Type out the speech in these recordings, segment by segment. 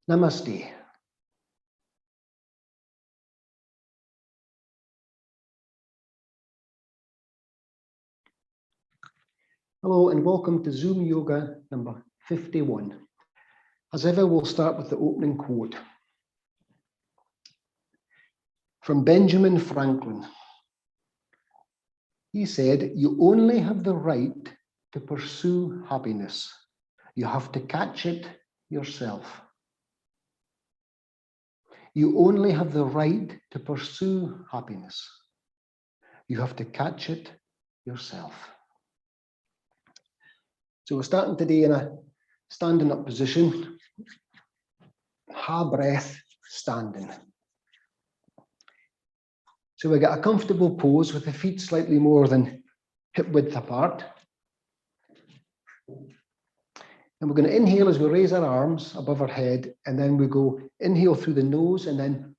Namaste. Hello and welcome to Zoom Yoga number 51. As ever, we'll start with the opening quote from Benjamin Franklin. He said, "You only have the right to pursue happiness. You have to catch it yourself." You only have the right to pursue happiness. You have to catch it yourself. So we're starting today in a standing up position, ha breath standing. So we get a comfortable pose with the feet slightly more than hip width apart. And we're going to inhale as we raise our arms above our head, and then we go inhale through the nose and then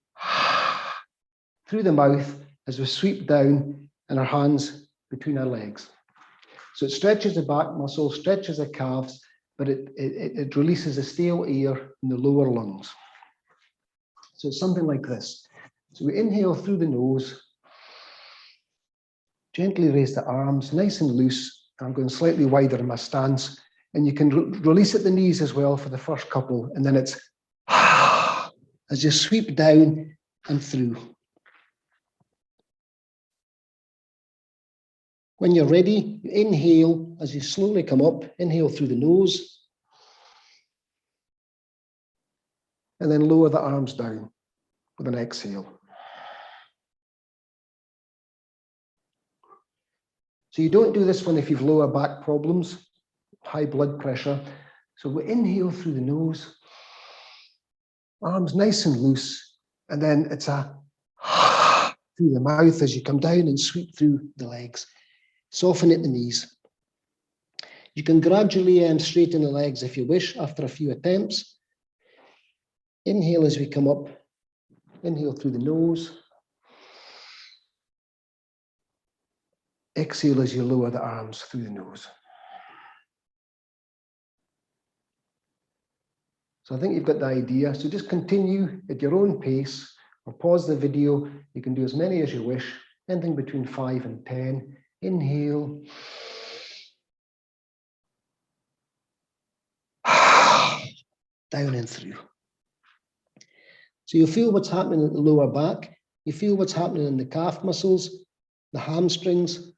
through the mouth as we sweep down and our hands between our legs. So it stretches the back muscle, stretches the calves, but it releases the stale air in the lower lungs. So it's something like this. So we inhale through the nose, gently raise the arms, nice and loose. I'm going slightly wider in my stance, and you can release at the knees as well for the first couple, and then it's as you sweep down and through. When you're ready, you inhale as you slowly come up, inhale through the nose, and then lower the arms down with an exhale. So you don't do this one if you've lower back problems, high blood pressure. So we inhale through the nose, arms nice and loose, and then it's a through the mouth as you come down and sweep through the legs. Soften at the knees. You can gradually straighten the legs if you wish after a few attempts. Inhale as we come up. Inhale through the nose. Exhale as you lower the arms through the nose. So I think you've got the idea. So just continue at your own pace or pause the video. You can do as many as you wish, anything between 5 and 10. Inhale. Down and through. So you feel what's happening at the lower back. You feel what's happening in the calf muscles, the hamstrings.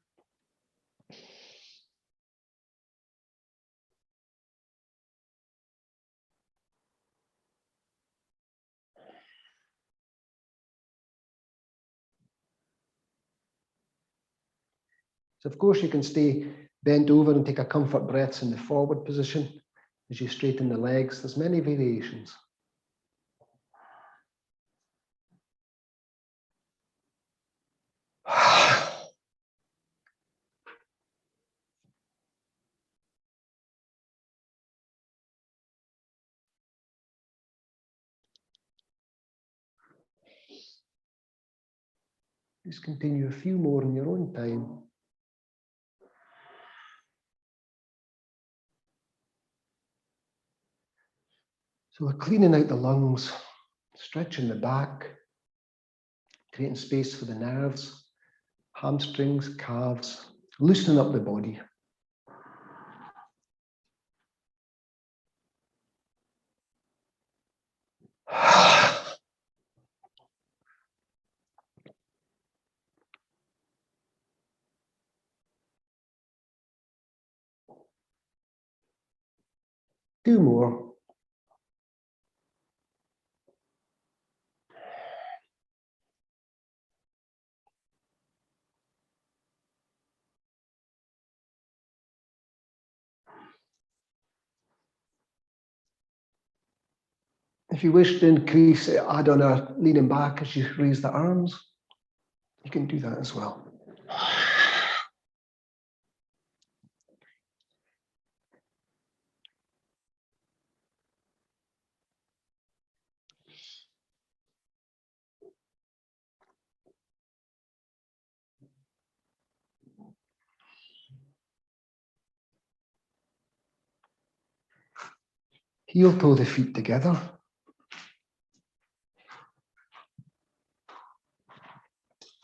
So of course you can stay bent over and take a comfort breaths in the forward position as you straighten the legs. There's many variations. Just continue a few more in your own time. So we're cleaning out the lungs, stretching the back, creating space for the nerves, hamstrings, calves, loosening up the body. Two more. If you wish to increase, add on a leaning back as you raise the arms, you can do that as well. Heel toe the feet together.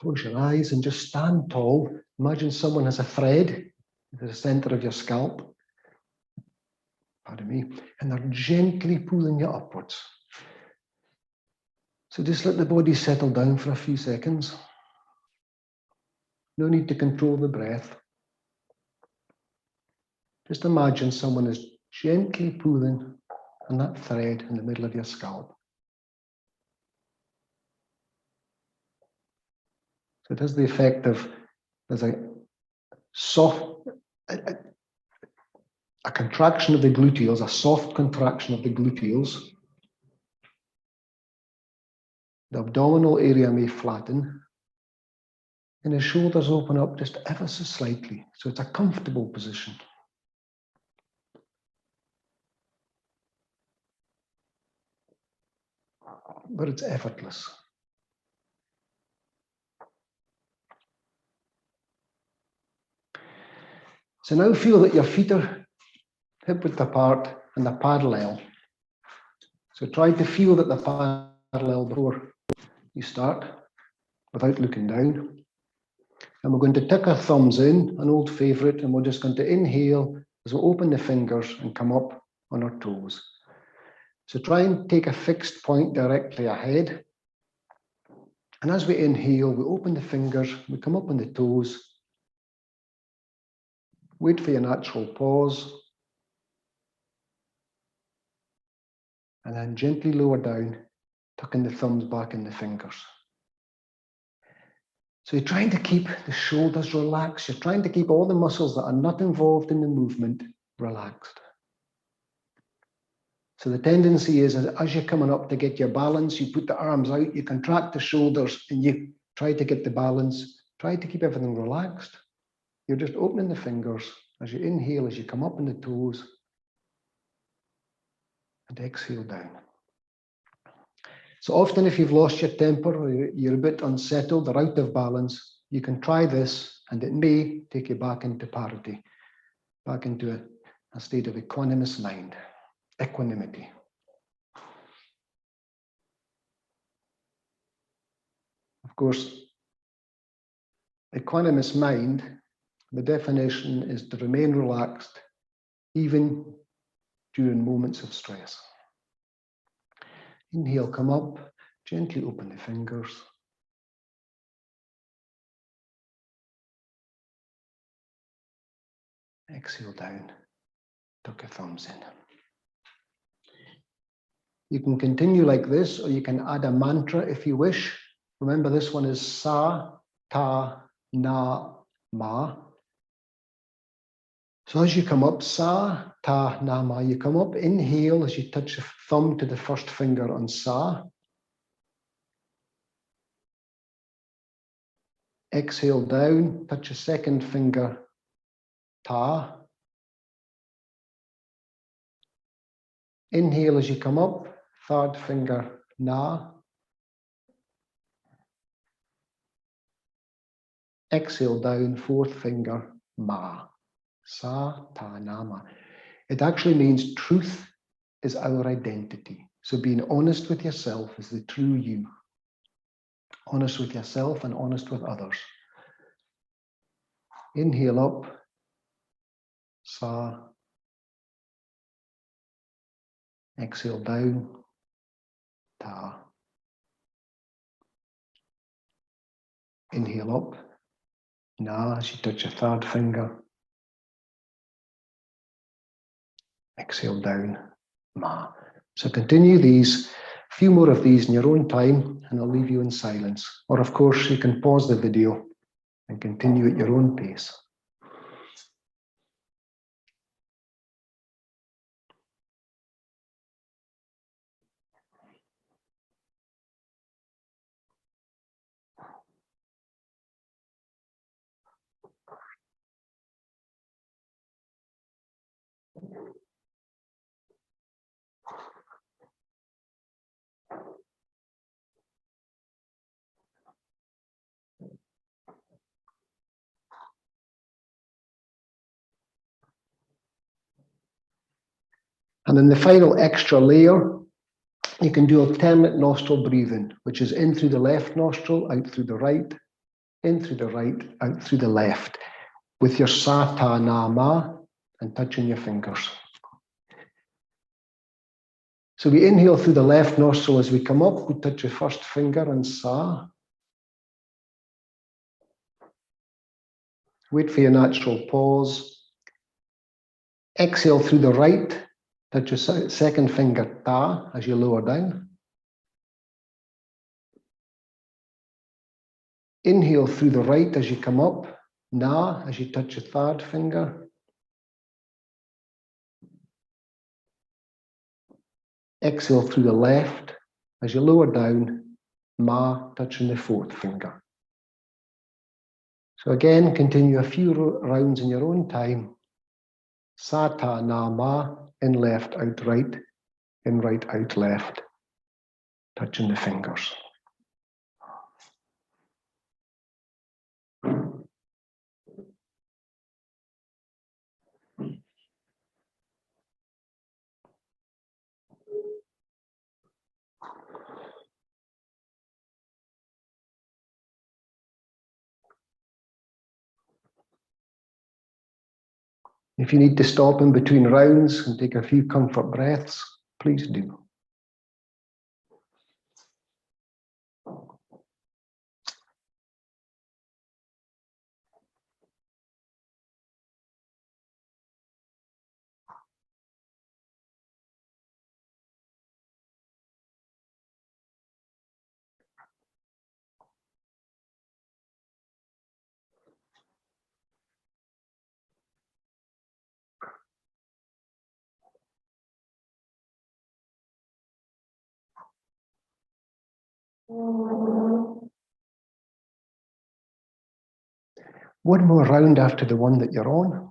Close your eyes and just stand tall. Imagine someone has a thread at the center of your scalp. Pardon me. And they're gently pulling you upwards. So just let the body settle down for a few seconds. No need to control the breath. Just imagine someone is gently pulling on that thread in the middle of your scalp. So it has the effect of, there's a soft, a contraction of the gluteals, a soft contraction of the gluteals. The abdominal area may flatten, and the shoulders open up just ever so slightly. So it's a comfortable position. But it's effortless. So now feel that your feet are hip-width apart and they're parallel. So try to feel that they're parallel before you start, without looking down. And we're going to tuck our thumbs in, an old favorite, and we're just going to inhale as we open the fingers and come up on our toes. So try and take a fixed point directly ahead. And as we inhale, we open the fingers, we come up on the toes. Wait for your natural pause. And then gently lower down, tucking the thumbs back in the fingers. So you're trying to keep the shoulders relaxed. You're trying to keep all the muscles that are not involved in the movement relaxed. So the tendency is, as you're coming up to get your balance, you put the arms out, you contract the shoulders, and you try to get the balance. Try to keep everything relaxed. You're just opening the fingers as you inhale, as you come up on the toes, and exhale down. So often if you've lost your temper, or you're a bit unsettled or out of balance, you can try this, and it may take you back into parity, back into a state of equanimous mind. Equanimity. Of course, equanimous mind, the definition is to remain relaxed even during moments of stress. Inhale, come up, gently open the fingers. Exhale down, tuck your thumbs in. You can continue like this, or you can add a mantra if you wish. Remember, this one is Sa, Ta, Na, Ma. So as you come up, Sa, Ta, Na, Ma, you come up, inhale as you touch your thumb to the first finger on Sa. Exhale down, touch your second finger, Ta. Inhale as you come up, third finger, Na. Exhale down, fourth finger, Ma. Sa, Ta, Na, Ma. It actually means truth is our identity. So being honest with yourself is the true you. Honest with yourself and honest with others. Inhale up, Sa. Exhale down, Ta. Inhale up, Na, as you touch your third finger. Exhale down, Ma. So continue these, a few more of these in your own time, and I'll leave you in silence. Or of course, you can pause the video and continue at your own pace. And then the final extra layer, you can do alternate nostril breathing, which is in through the left nostril, out through the right. in through the right, out through the left, with your Sa Ta Na Ma and touching your fingers. So we inhale through the left nostril as we come up, we touch your first finger on Sa. Wait for your natural pause. Exhale through the right, touch your second finger Ta as you lower down. Inhale through the right as you come up, Na as you touch your third finger. Exhale through the left as you lower down, Ma touching the fourth finger. So again, continue a few rounds in your own time. Sa Ta Na Ma, in left, out right, in right, out left, touching the fingers. If you need to stop in between rounds and take a few comfort breaths, please do. One more round after the one that you're on.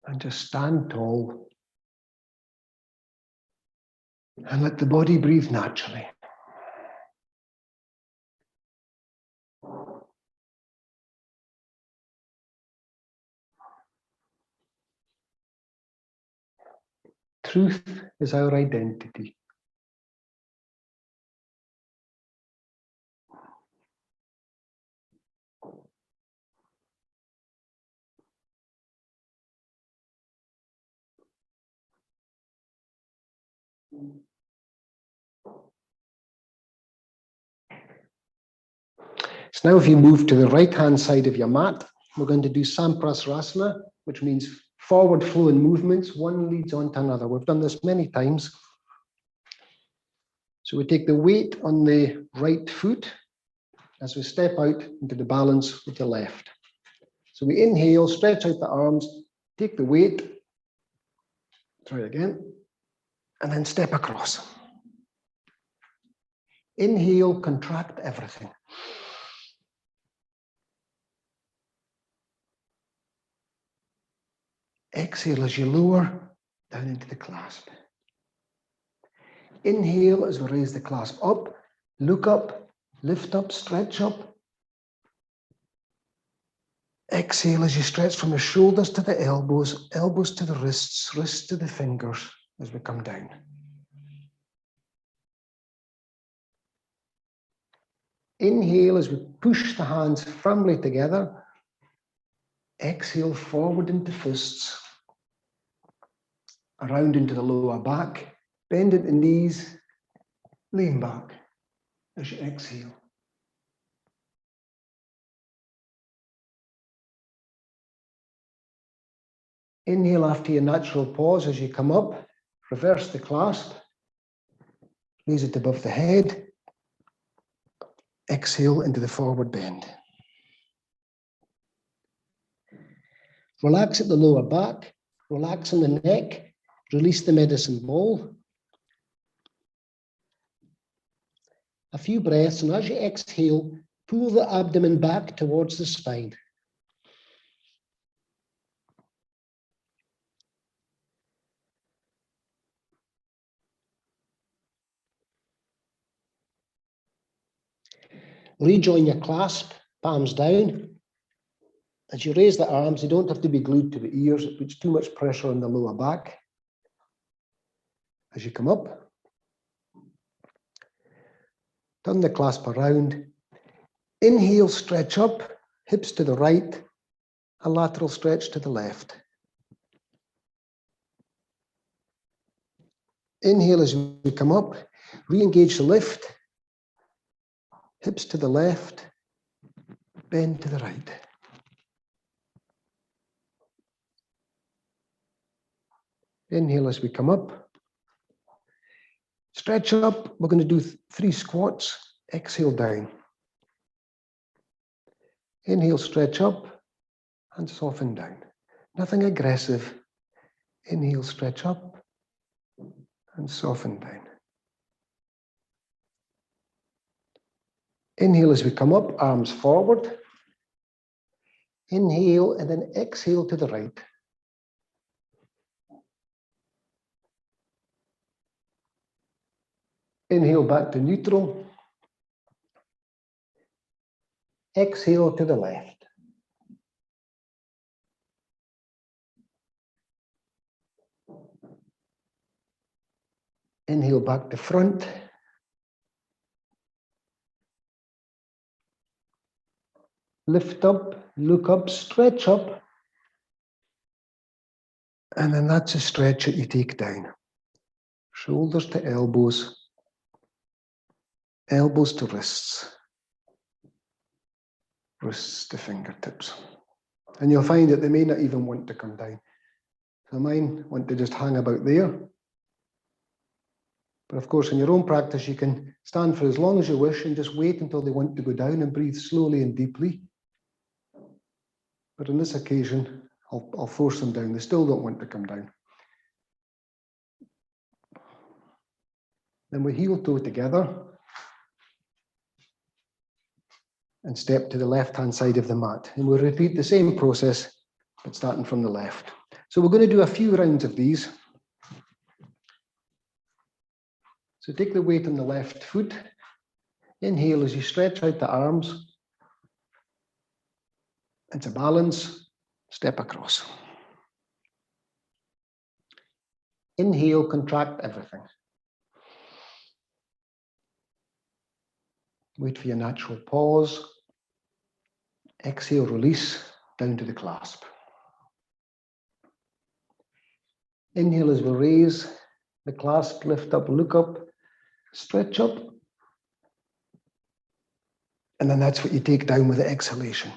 And just stand tall and let the body breathe naturally. Truth is our identity. So now if you move to the right-hand side of your mat, we're going to do Samprasarasana, which means forward flowing movements. One leads on to another. We've done this many times. So we take the weight on the right foot as we step out into the balance with the left. So we inhale, stretch out the arms, take the weight, try again, and then step across. Inhale, contract everything. Exhale as you lower down into the clasp. Inhale as we raise the clasp up, look up, lift up, stretch up. Exhale as you stretch from the shoulders to the elbows, elbows to the wrists, wrists to the fingers as we come down. Inhale as we push the hands firmly together. Exhale forward into fists, around into the lower back, bend at the knees, lean back as you exhale. Inhale after your natural pause as you come up, reverse the clasp, raise it above the head, exhale into the forward bend. Relax at the lower back, relax on the neck, release the medicine ball. A few breaths, and as you exhale, pull the abdomen back towards the spine. Rejoin your clasp, palms down. As you raise the arms, they don't have to be glued to the ears. It puts too much pressure on the lower back. As you come up, turn the clasp around. Inhale, stretch up, hips to the right, a lateral stretch to the left. Inhale as we come up, re-engage the lift, hips to the left, bend to the right. Inhale as we come up. Stretch up. We're going to do 3 squats. Exhale down. Inhale, stretch up and soften down. Nothing aggressive. Inhale, stretch up and soften down. Inhale as we come up, arms forward. Inhale and then exhale to the right. Inhale back to neutral. Exhale to the left. Inhale back to front. Lift up, look up, stretch up. And then that's a stretch that you take down. Shoulders to elbows. Elbows to wrists. Wrists to fingertips. And you'll find that they may not even want to come down. So mine want to just hang about there. But of course, in your own practice, you can stand for as long as you wish and just wait until they want to go down and breathe slowly and deeply. But on this occasion, I'll force them down. They still don't want to come down. Then we heel toe together and step to the left-hand side of the mat. And we'll repeat the same process, but starting from the left. So we're going to do a few rounds of these. So take the weight on the left foot. Inhale as you stretch out the arms. And to balance, step across. Inhale, contract everything. Wait for your natural pause. Exhale, release, down to the clasp. Inhale as we raise the clasp, lift up, look up, stretch up. And then that's what you take down with the exhalation.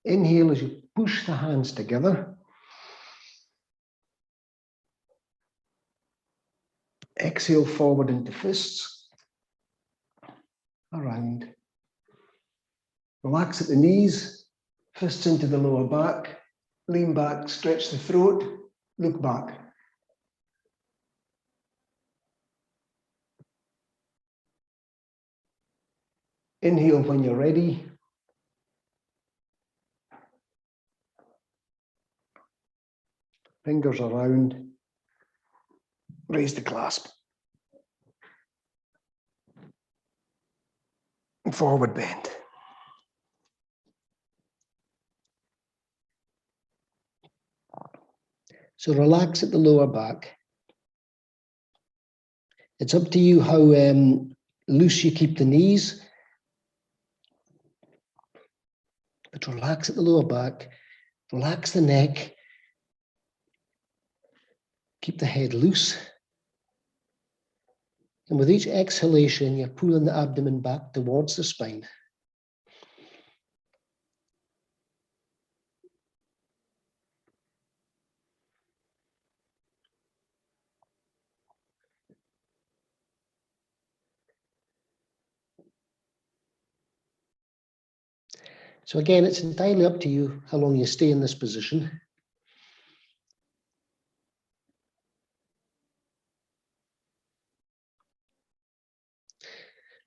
Inhale as you push the hands together. Exhale forward into fists. Around. Relax at the knees, fists into the lower back. Lean back, stretch the throat, look back. Inhale when you're ready. Fingers around. Raise the clasp. Forward bend. So relax at the lower back. It's up to you how loose you keep the knees. But relax at the lower back. Relax the neck. Keep the head loose. And with each exhalation, you're pulling the abdomen back towards the spine. So again, it's entirely up to you how long you stay in this position.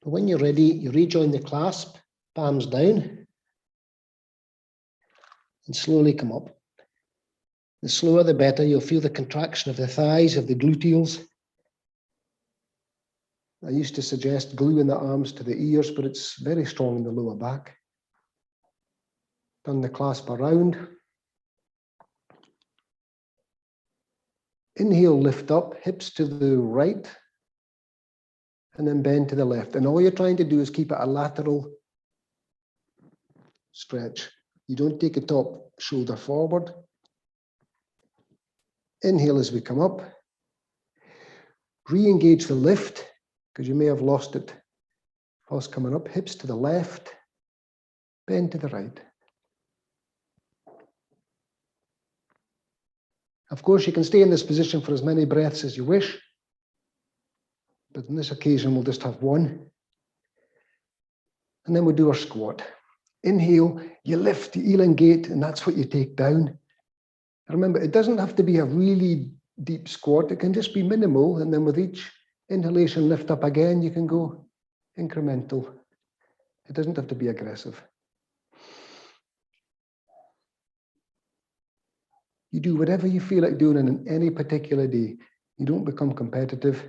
But when you're ready, you rejoin the clasp, palms down, and slowly come up. The slower, the better. You'll feel the contraction of the thighs, of the gluteals. I used to suggest gluing the arms to the ears, but it's very strong in the lower back. Turn the clasp around. Inhale, lift up, hips to the right, and then bend to the left. And all you're trying to do is keep it a lateral stretch. You don't take a top shoulder forward. Inhale as we come up. Re-engage the lift, because you may have lost it whilst coming up. Hips to the left, bend to the right. Of course, you can stay in this position for as many breaths as you wish, but on this occasion, we'll just have one. And then we'll do our squat. Inhale, you lift, you elongate, and that's what you take down. And remember, it doesn't have to be a really deep squat. It can just be minimal, and then with each inhalation, lift up again. You can go incremental. It doesn't have to be aggressive. You do whatever you feel like doing in any particular day. You don't become competitive.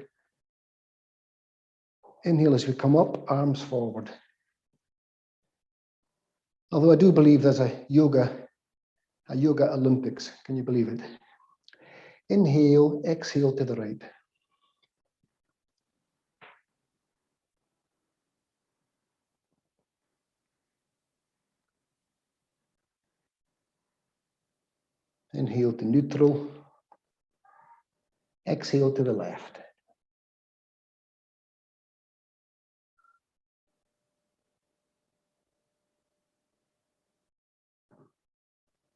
Inhale as we come up, arms forward. Although I do believe there's a yoga Olympics. Can you believe it? Inhale, exhale to the right. Inhale to neutral. Exhale to the left.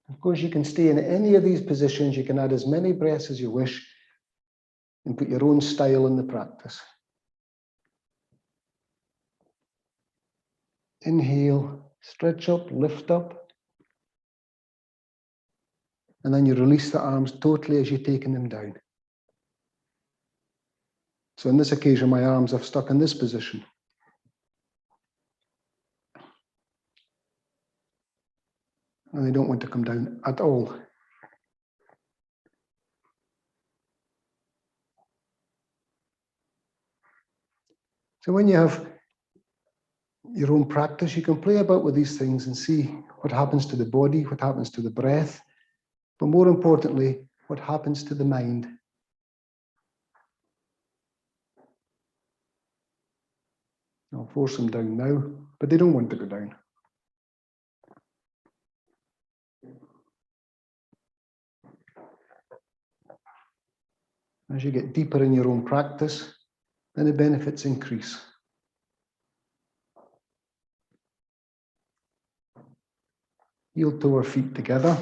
Of course, you can stay in any of these positions. You can add as many breaths as you wish and put your own style in the practice. Inhale, stretch up, lift up. And then you release the arms totally as you're taking them down. So on this occasion, my arms have stuck in this position. And they don't want to come down at all. So when you have your own practice, you can play about with these things and see what happens to the body, what happens to the breath, but more importantly, what happens to the mind. I'll force them down now, but they don't want to go down. As you get deeper in your own practice, then the benefits increase. Heel toe our feet together.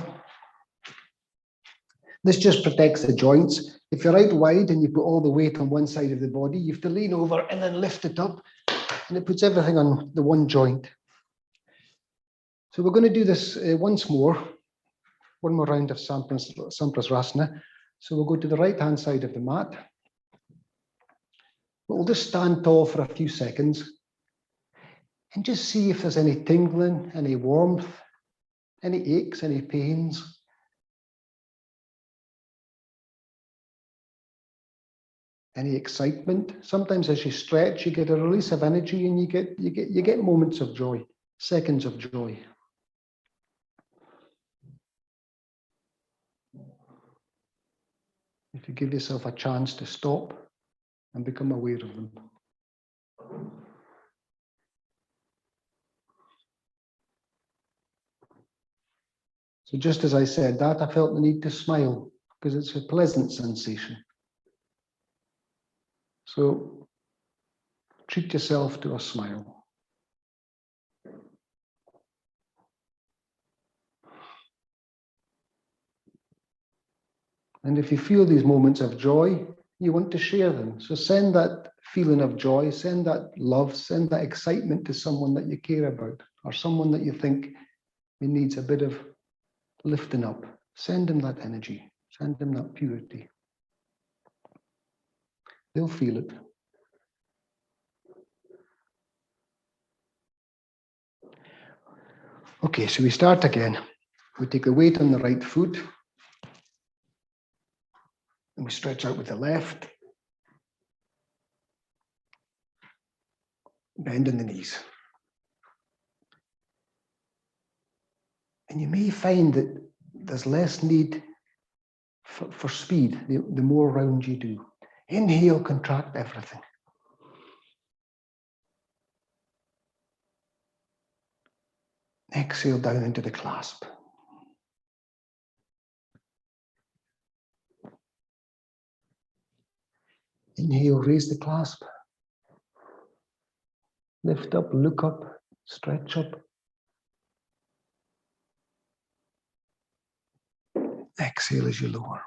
This just protects the joints. If you're out wide and you put all the weight on one side of the body, you have to lean over and then lift it up, and it puts everything on the one joint. So we're going to do this once more. One more round of Samprasarasana. So we'll go to the right-hand side of the mat. We'll just stand tall for a few seconds and just see if there's any tingling, any warmth, any aches, any pains. Any excitement. Sometimes as you stretch, you get a release of energy and you get moments of joy, seconds of joy. If you give yourself a chance to stop and become aware of them. So just as I said that, I felt the need to smile because it's a pleasant sensation. So treat yourself to a smile. And if you feel these moments of joy, you want to share them. So send that feeling of joy, send that love, send that excitement to someone that you care about or someone that you think needs a bit of lifting up. Send them that energy, send them that purity. They'll feel it. Okay, so we start again. We take the weight on the right foot. And we stretch out with the left. Bend in the knees. And you may find that there's less need for speed the more rounds you do. Inhale, contract everything. Exhale down into the clasp. Inhale, raise the clasp. Lift up, look up, stretch up. Exhale as you lower.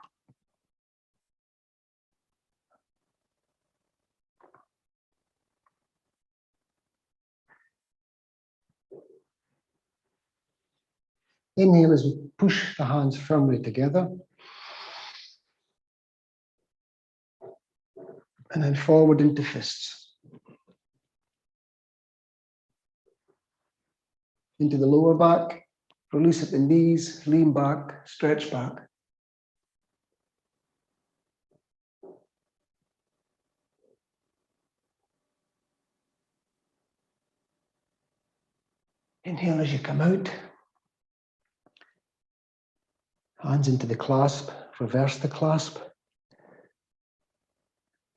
Inhale as we push the hands firmly together. And then forward into fists. Into the lower back. Release at the knees, lean back, stretch back. Inhale as you come out. Hands into the clasp, reverse the clasp.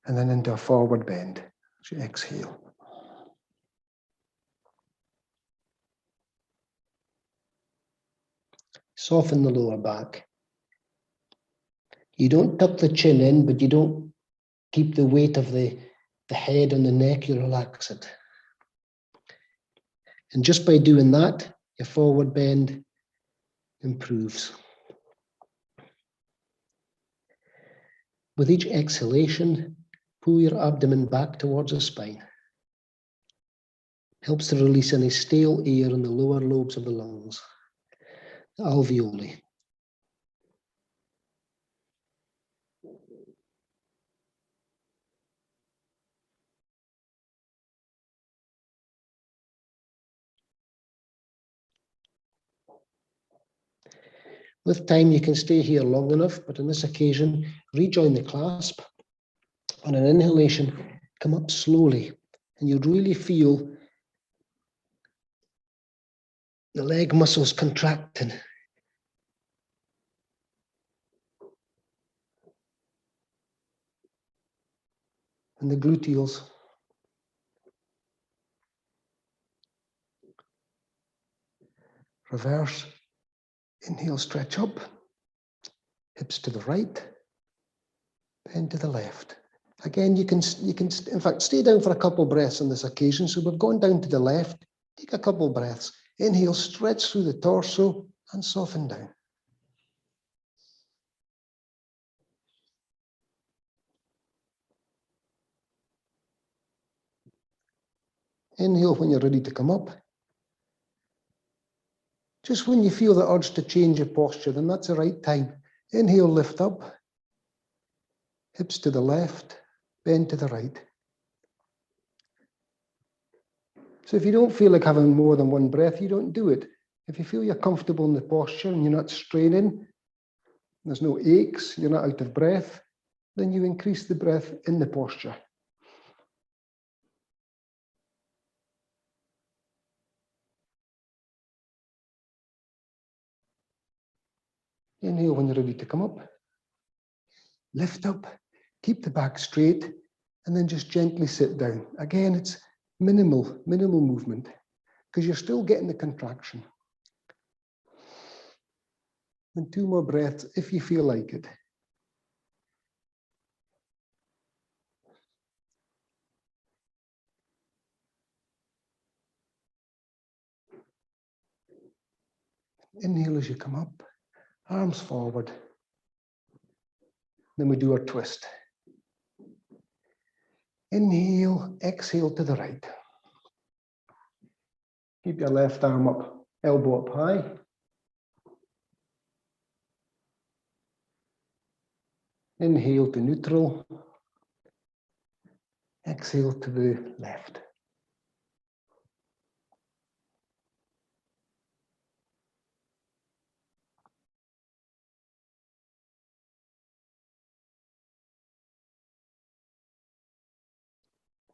And then into a forward bend as you exhale. Soften the lower back. You don't tuck the chin in, but you don't keep the weight of the head on the neck, you relax it. And just by doing that, your forward bend improves. With each exhalation, pull your abdomen back towards the spine. Helps to release any stale air in the lower lobes of the lungs, the alveoli. With time, you can stay here long enough, but on this occasion, rejoin the clasp. On an inhalation, come up slowly, and you'll really feel the leg muscles contracting. And the gluteals. Reverse. Inhale, stretch up. Hips to the right. Bend to the left. Again, you can, in fact, stay down for a couple breaths on this occasion. So we've gone down to the left. Take a couple breaths. Inhale, stretch through the torso and soften down. Inhale when you're ready to come up. Just when you feel the urge to change your posture, then that's the right time. Inhale, lift up. Hips to the left, bend to the right. So if you don't feel like having more than one breath, you don't do it. If you feel you're comfortable in the posture and you're not straining, there's no aches, you're not out of breath, then you increase the breath in the posture. Inhale when you're ready to come up. Lift up, keep the back straight, and then just gently sit down. Again, it's minimal movement, because you're still getting the contraction. And 2 more breaths if you feel like it. Inhale as you come up, arms forward. Then we do our twist. Inhale, exhale to the right. Keep your left arm up, elbow up high. Inhale to neutral. Exhale to the left.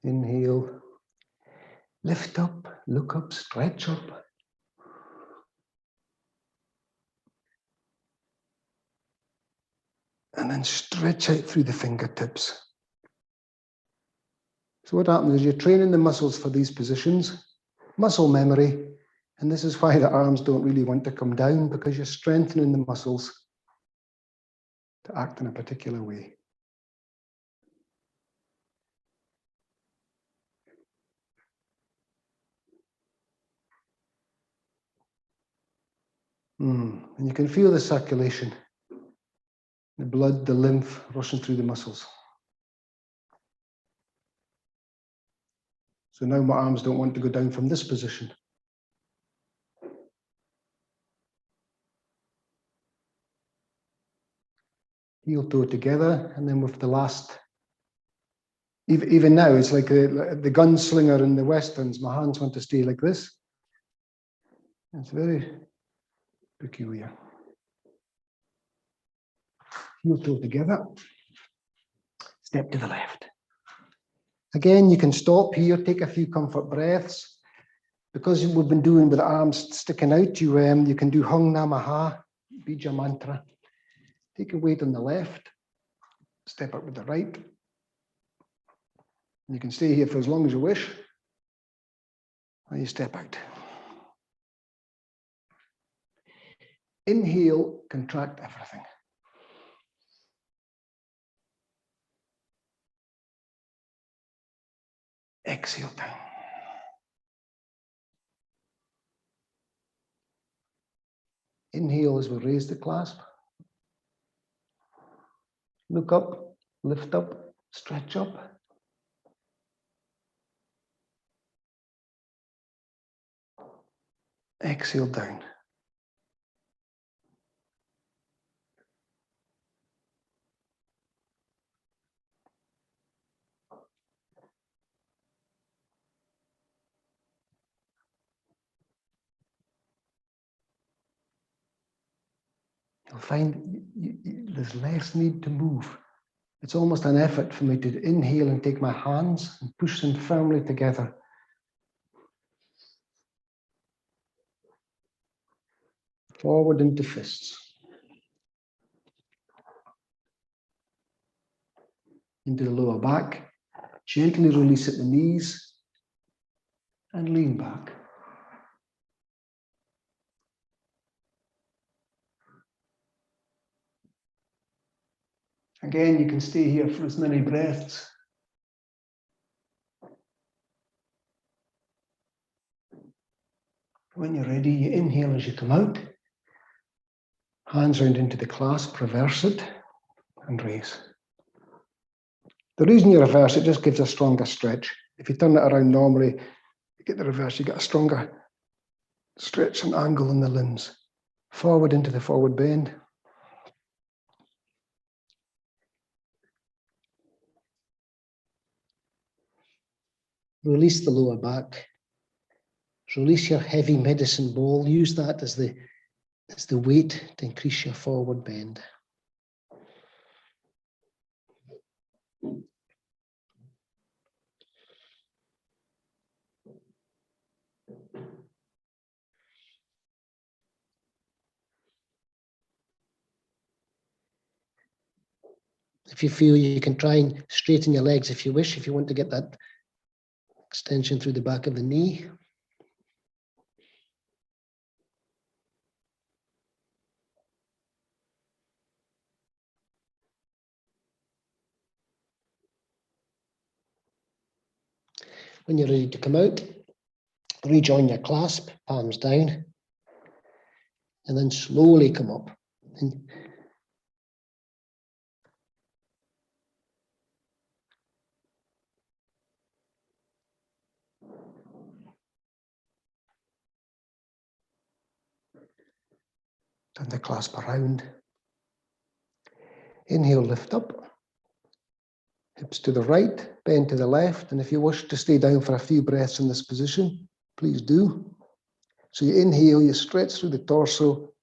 Inhale, lift up, look up, stretch up. And then stretch out through the fingertips. So what happens is you're training the muscles for these positions, muscle memory, and this is why the arms don't really want to come down, because you're strengthening the muscles to act in a particular way. And you can feel the circulation, the blood, the lymph rushing through the muscles. So now my arms don't want to go down from this position. Heel toe together, and then with the last, even now, it's like the gunslinger in the Westerns, my hands want to stay like this. It's very peculiar. Heel toe together, step to the left. Again, you can stop here, take a few comfort breaths. Because we've been doing with the arms sticking out, you can do Hung Namaha, Bija Mantra. Take a weight on the left, step up with the right. You can stay here for as long as you wish, and you step out. Inhale, contract everything. Exhale down. Inhale as we raise the clasp. Look up, lift up, stretch up. Exhale down. You'll find there's less need to move. It's almost an effort for me to inhale and take my hands and push them firmly together. Forward into fists. Into the lower back. Gently release at the knees and lean back. Again, you can stay here for as many breaths. When you're ready, you inhale as you come out. Hands round into the clasp, reverse it, and raise. The reason you reverse it just gives a stronger stretch. If you turn it around normally, you get the reverse, you get a stronger stretch and angle in the limbs. Forward into the forward bend. Release the lower back. Release your heavy medicine ball. Use that as the weight to increase your forward bend. If you feel, you can try and straighten your legs if you wish, if you want to get that extension through the back of the knee. When you're ready to come out, rejoin your clasp, palms down, and then slowly come up. And turn the clasp around. Inhale, lift up. Hips to the right, bend to the left. And if you wish to stay down for a few breaths in this position, please do. So you inhale, you stretch through the torso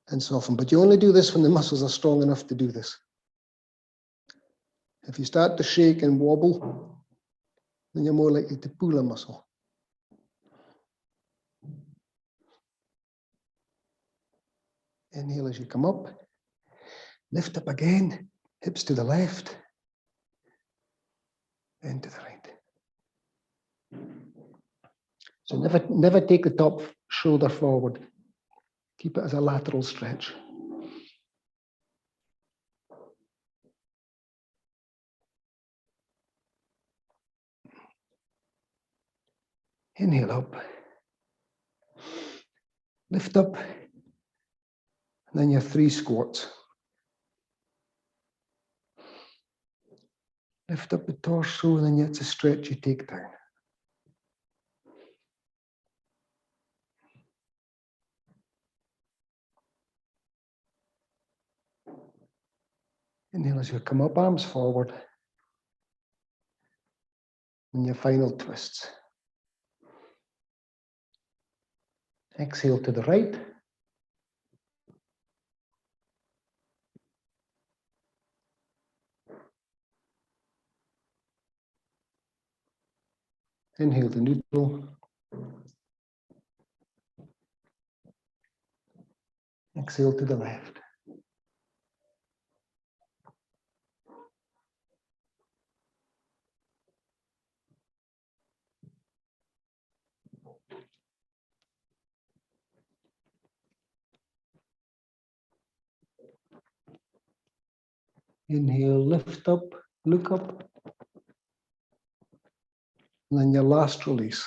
and soften. But you only do this when the muscles are strong enough to do this. If you start to shake and wobble, then you're more likely to pull a muscle. Inhale as you come up. Lift up again, hips to the left and to the right. So never take the top shoulder forward. Keep it as a lateral stretch. Inhale up. Lift up. And then your 3 squats. Lift up the torso, and then it's a stretch you take down. Inhale as you come up, arms forward. And your final twists. Exhale to the right. Inhale to neutral. Exhale to the left. Inhale, lift up, look up. And then your last release.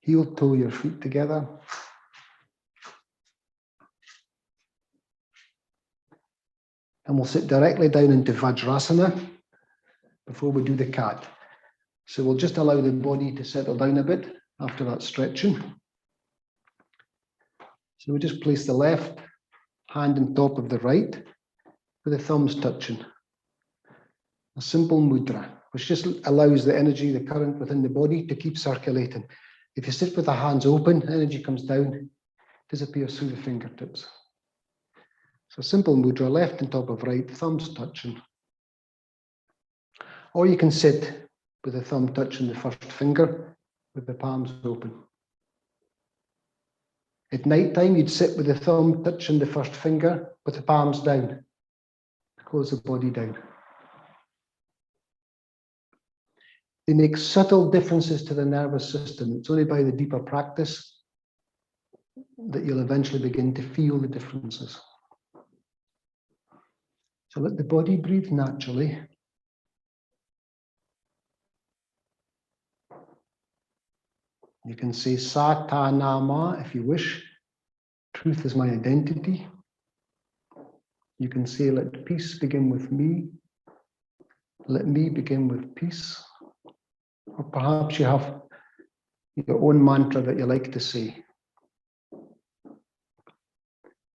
Heel toe your feet together. And we'll sit directly down into Vajrasana before we do the cat. So we'll just allow the body to settle down a bit after that stretching. So we just place the left hand on top of the right with the thumbs touching. A simple mudra, which just allows the energy, the current within the body to keep circulating. If you sit with the hands open, energy comes down, disappears through the fingertips. So simple mudra, left on top of right, thumbs touching. Or you can sit with the thumb touching the first finger with the palms open. At night time, you'd sit with the thumb touching the first finger with the palms down. Close the body down. They make subtle differences to the nervous system. It's only by the deeper practice that you'll eventually begin to feel the differences. So let the body breathe naturally. You can say Sata Nama if you wish. Truth is my identity. You can say, let peace begin with me. Let me begin with peace. Or perhaps you have your own mantra that you like to say.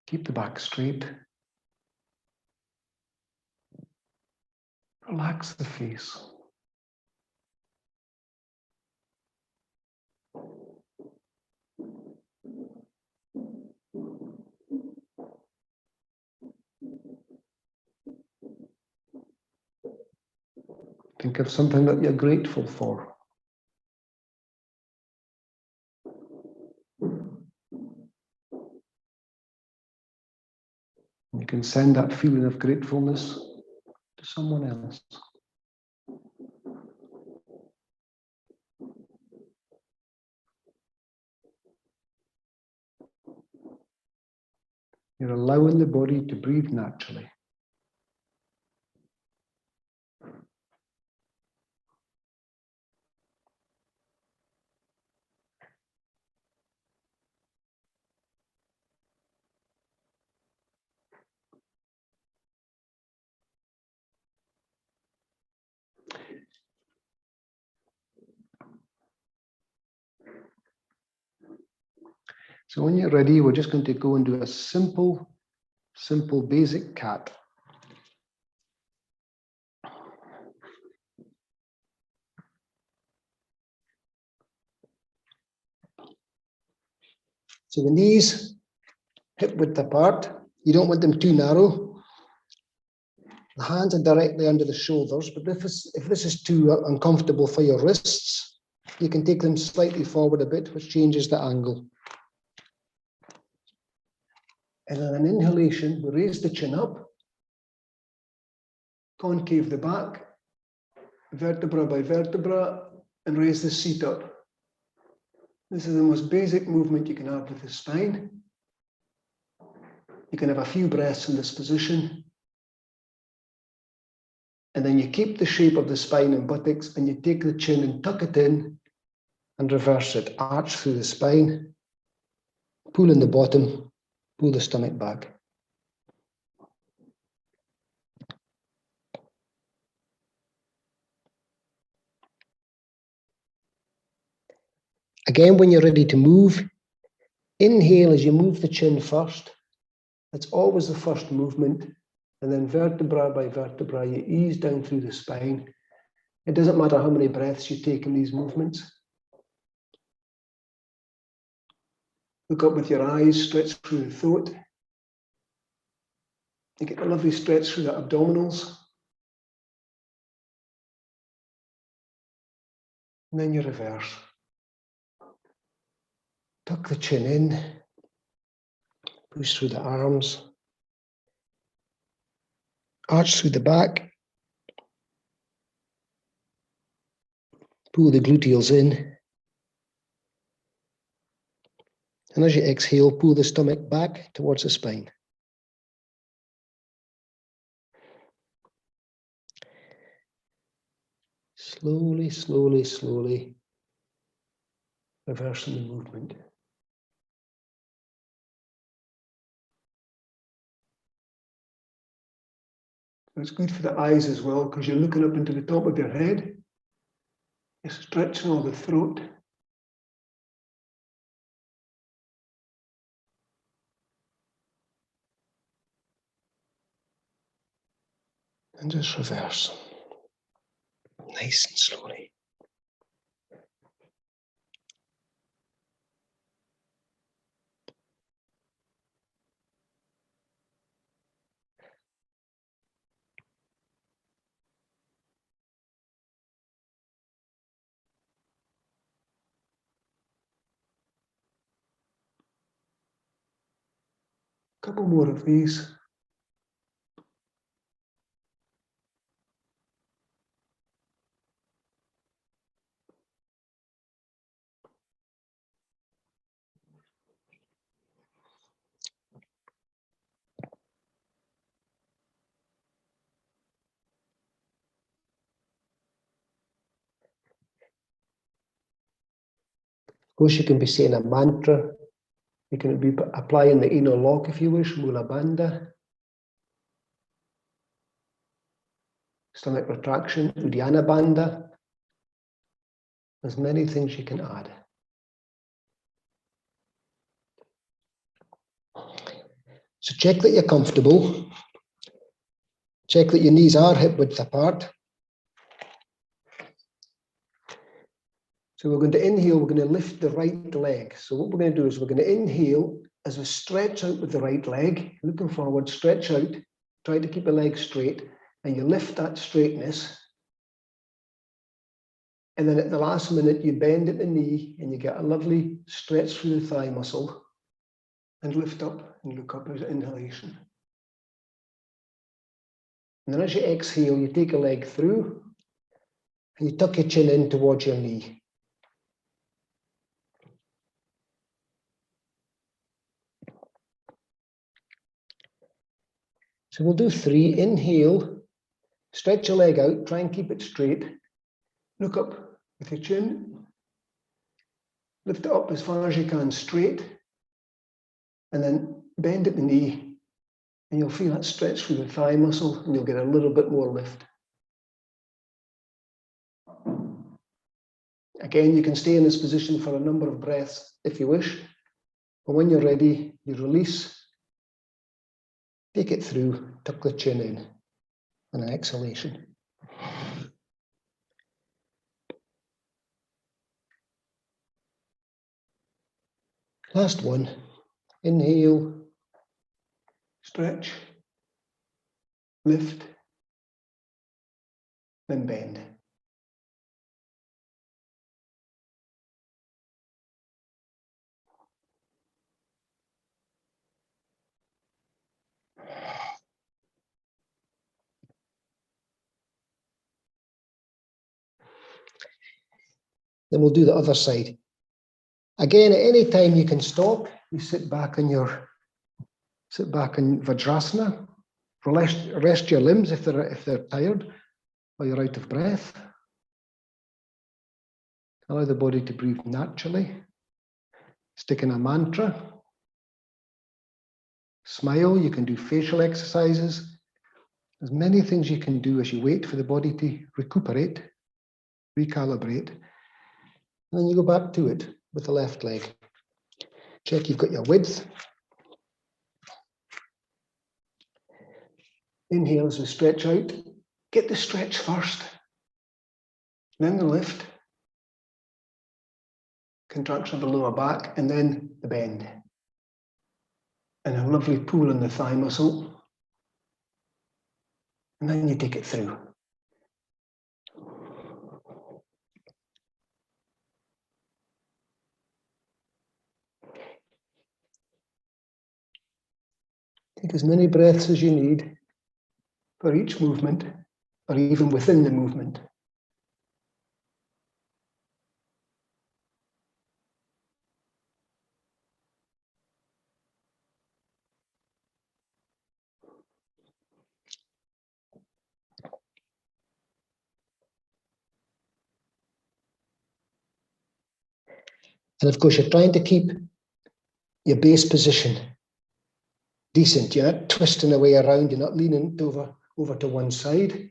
Keep the back straight. Relax the face. Think of something that you're grateful for. You can send that feeling of gratefulness to someone else. You're allowing the body to breathe naturally. So when you're ready, we're just going to go and do a simple basic cat. So the knees hip width apart. You don't want them too narrow. The hands are directly under the shoulders, but if this is too uncomfortable for your wrists, you can take them slightly forward a bit, which changes the angle. And on an inhalation, we raise the chin up, concave the back, vertebra by vertebra, and raise the seat up. This is the most basic movement you can have with the spine. You can have a few breaths in this position. And then you keep the shape of the spine and buttocks, and you take the chin and tuck it in and reverse it. Arch through the spine, pull in the bottom, pull the stomach back. Again, when you're ready to move, inhale as you move the chin first. That's always the first movement. And then vertebra by vertebra, you ease down through the spine. It doesn't matter how many breaths you take in these movements. Look up with your eyes, stretch through the throat. You get a lovely stretch through the abdominals. And then you reverse. Tuck the chin in, push through the arms, arch through the back, pull the gluteals in, and as you exhale, pull the stomach back towards the spine. Slowly, slowly, slowly, reversing the movement. It's good for the eyes as well, because you're looking up into the top of your head. You're stretching all the throat. And just reverse. Nice and slowly. A couple more of these. Of course, you can be saying a mantra. You can be applying the inner lock if you wish, Mula Bandha. Stomach retraction, Uddiyana Bandha. There's many things you can add. So check that you're comfortable. Check that your knees are hip width apart. So we're going to inhale, we're going to lift the right leg. So what we're going to do is we're going to inhale as we stretch out with the right leg, looking forward, stretch out, try to keep the leg straight, and you lift that straightness. And then at the last minute, you bend at the knee and you get a lovely stretch through the thigh muscle and lift up and look up as an inhalation. And then as you exhale, you take a leg through and you tuck your chin in towards your knee. So we'll do 3. Inhale, stretch your leg out, try and keep it straight. Look up with your chin. Lift it up as far as you can, straight. And then bend at the knee. And you'll feel that stretch through the thigh muscle and you'll get a little bit more lift. Again, you can stay in this position for a number of breaths if you wish. But when you're ready, you release, take it through, tuck the chin in, and an exhalation. Last one. Inhale, stretch, lift, then bend. Then we'll do the other side. Again, at any time you can stop. You sit back in Vajrasana. Rest your limbs if they're tired or you're out of breath. Allow the body to breathe naturally. Stick in a mantra. Smile. You can do facial exercises. There's many things you can do as you wait for the body to recuperate, recalibrate. And then you go back to it with the left leg. Check you've got your width. Inhale as we stretch out. Get the stretch first. Then the lift. Contraction of the lower back, and then the bend. And a lovely pull in the thigh muscle. And then you take it through. Take as many breaths as you need for each movement, or even within the movement. And of course, you're trying to keep your base position decent. You're not twisting away around. You're not leaning over to one side.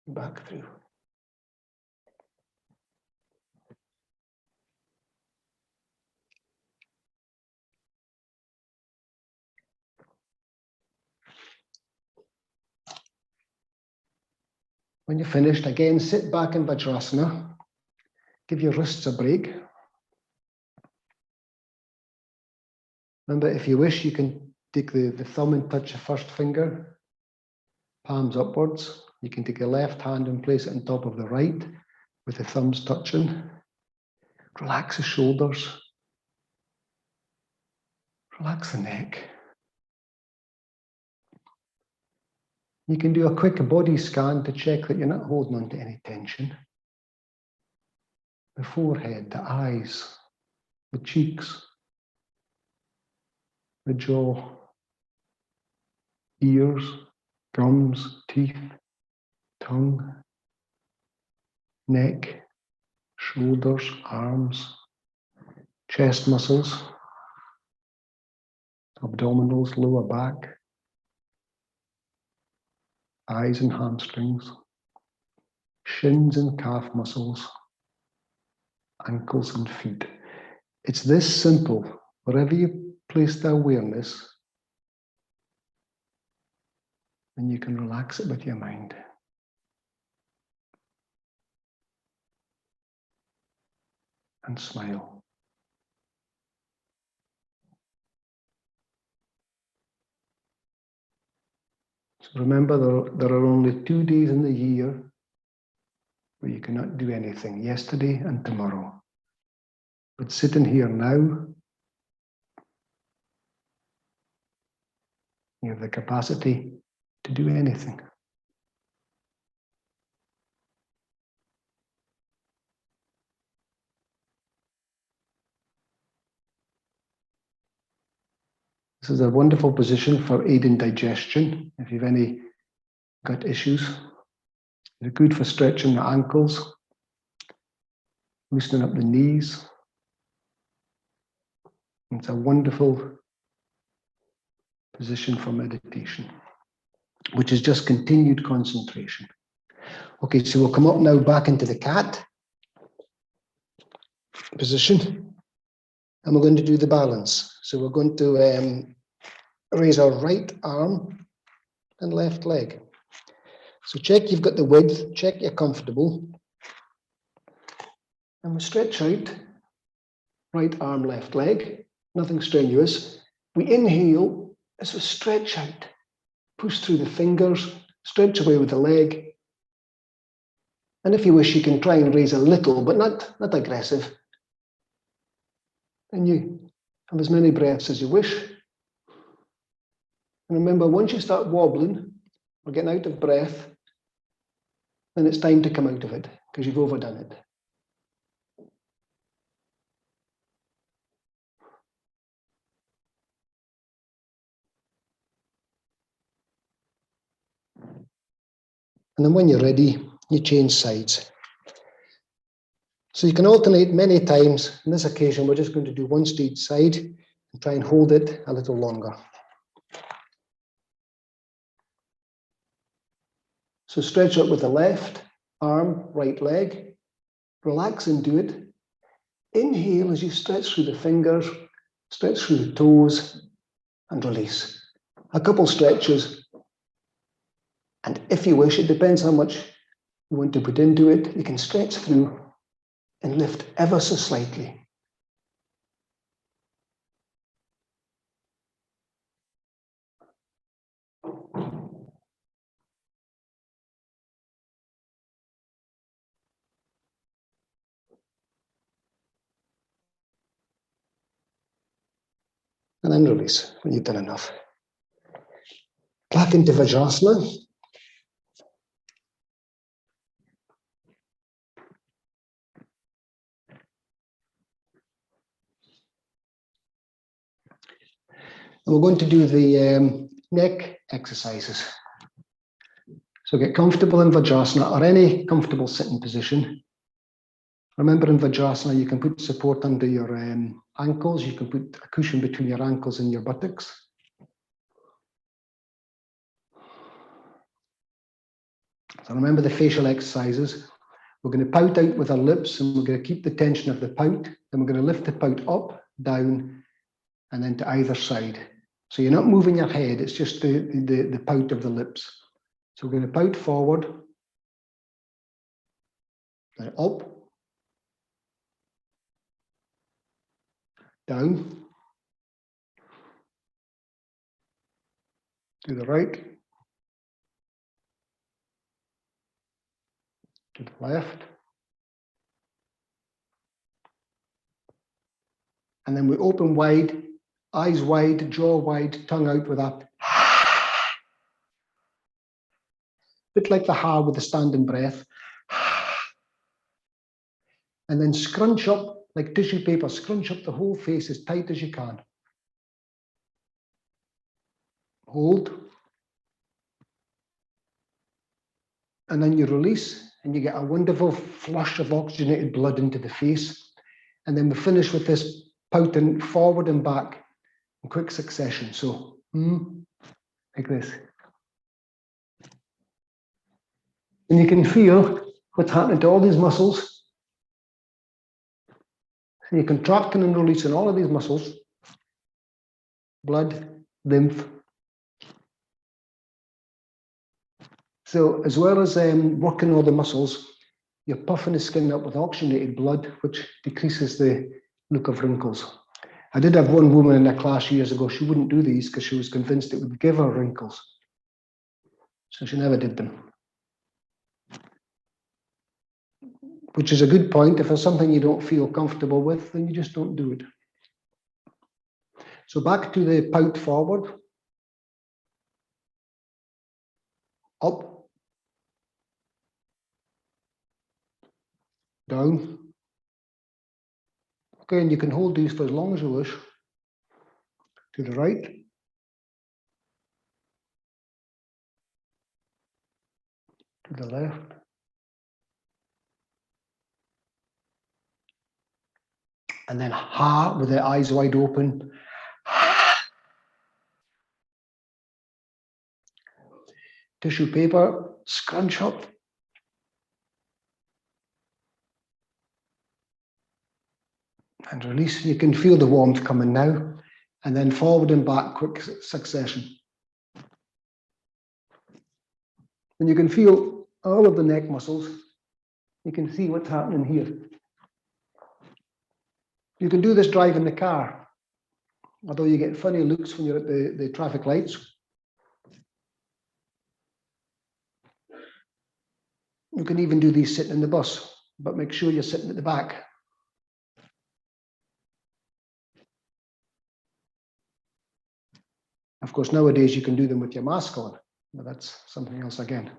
Back through. When you're finished, again, sit back in Vajrasana. Give your wrists a break. Remember, if you wish, you can take the thumb and touch the first finger, palms upwards. You can take the left hand and place it on top of the right with the thumbs touching. Relax the shoulders. Relax the neck. You can do a quick body scan to check that you're not holding on to any tension. The forehead, the eyes, the cheeks, the jaw, ears, gums, teeth, tongue, neck, shoulders, arms, chest muscles, abdominals, lower back, eyes and hamstrings, shins and calf muscles, ankles and feet. It's this simple. Wherever you place the awareness, then you can relax it with your mind. And smile. So remember, there are only 2 days in the year where you cannot do anything, yesterday and tomorrow. But sitting here now, you have the capacity to do anything. This is a wonderful position for aiding digestion. If you have any gut issues, they're good for stretching the ankles, loosening up the knees. It's a wonderful position for meditation, which is just continued concentration. Okay, so we'll come up now back into the cat position, and we're going to do the balance. So we're going to raise our right arm and left leg. So check you've got the width, check you're comfortable. And we stretch out, right arm, left leg, nothing strenuous. We inhale as we stretch out, push through the fingers, stretch away with the leg. And if you wish, you can try and raise a little, but not aggressive. And you have as many breaths as you wish. And remember, once you start wobbling or getting out of breath, then it's time to come out of it because you've overdone it. And then when you're ready, you change sides. So you can alternate many times. On this occasion, we're just going to do one to each side and try and hold it a little longer. So stretch out with the left arm, right leg. Relax into it. Inhale as you stretch through the fingers, stretch through the toes, and release. A couple stretches. And if you wish, it depends how much you want to put into it, you can stretch through and lift ever so slightly. And then release when you've done enough. Back into Vajrasana. And we're going to do the neck exercises. So get comfortable in Vajrasana or any comfortable sitting position. Remember, in Vajrasana, you can put support under your ankles. You can put a cushion between your ankles and your buttocks. So remember the facial exercises. We're going to pout out with our lips, and we're going to keep the tension of the pout. Then we're going to lift the pout up, down, and then to either side. So you're not moving your head, it's just the pout of the lips. So we're going to pout forward, then up, down, to the right, to the left. And then we open wide, eyes wide, jaw wide, tongue out with a bit like the ha with the standing breath. And then scrunch up like tissue paper, scrunch up the whole face as tight as you can. Hold. And then you release, and you get a wonderful flush of oxygenated blood into the face. And then we finish with this pouting forward and back in quick succession. So, like this. And you can feel what's happening to all these muscles. So you're contracting and releasing all of these muscles. Blood, lymph. So as well as working all the muscles, you're puffing the skin up with oxygenated blood, which decreases the look of wrinkles. I did have one woman in a class years ago, she wouldn't do these because she was convinced it would give her wrinkles. So she never did them. Which is a good point. If there's something you don't feel comfortable with, then you just don't do it. So back to the pout forward. Up. Down. Okay, and you can hold these for as long as you wish. To the right. To the left. And then ha with the eyes wide open. Tissue paper, scrunch up, And release. You can feel the warmth coming now, and then forward and back, quick succession. And you can feel all of the neck muscles. You can see what's happening here. You can do this driving the car, although you get funny looks when you're at the traffic lights. You can even do these sitting in the bus, but make sure you're sitting at the back. Of course, nowadays you can do them with your mask on, but that's something else again.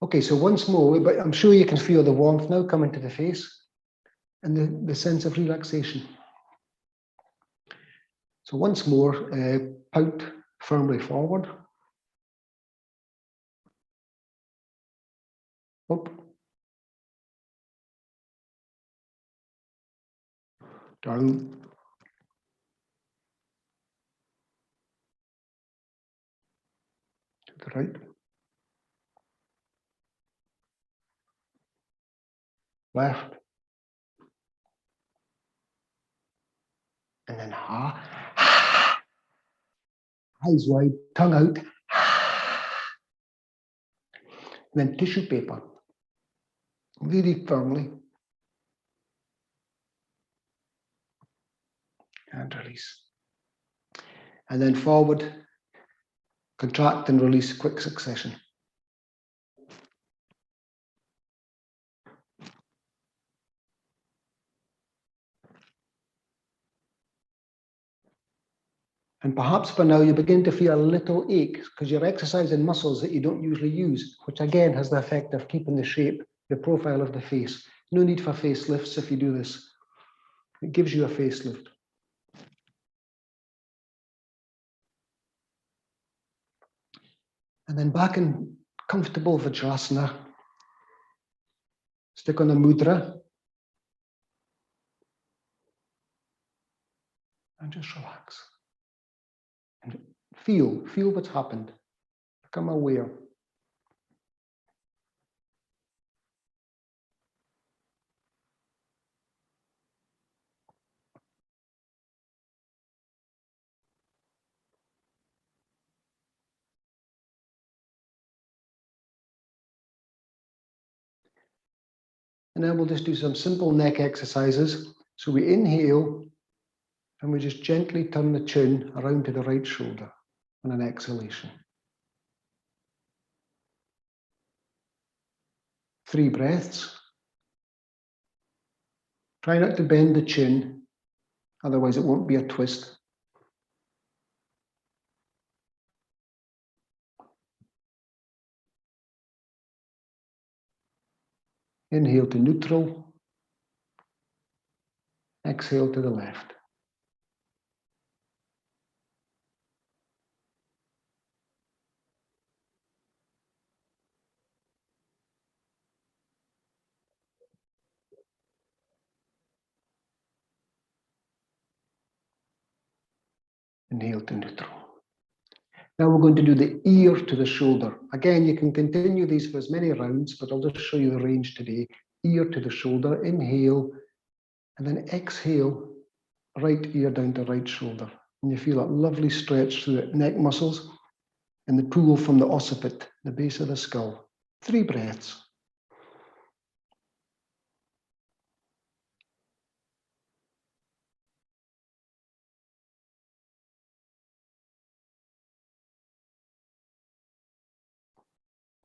Okay, so once more, but I'm sure you can feel the warmth now coming to the face and the sense of relaxation. So once more, pout firmly forward. Up. Down. To the right. Left. And then eyes wide, tongue out. And then tissue paper. Really firmly. And release. And then forward, contract and release, quick succession. And perhaps by now you begin to feel a little ache because you're exercising muscles that you don't usually use, which again has the effect of keeping the shape, the profile of the face. No need for facelifts if you do this. It gives you a facelift. And then back in comfortable Vajrasana. Stick on a mudra. And just relax. And feel what's happened. Become aware. And then we'll just do some simple neck exercises. So we inhale and we just gently turn the chin around to the right shoulder on an exhalation. 3 breaths. Try not to bend the chin, otherwise it won't be a twist. Inhale to neutral. Exhale to the left. Inhale to neutral. Now we're going to do the ear to the shoulder. Again, you can continue these for as many rounds, but I'll just show you the range today. Ear to the shoulder, inhale, and then exhale, right ear down to right shoulder. And you feel that lovely stretch through the neck muscles and the pull from the occiput, the base of the skull. 3 breaths.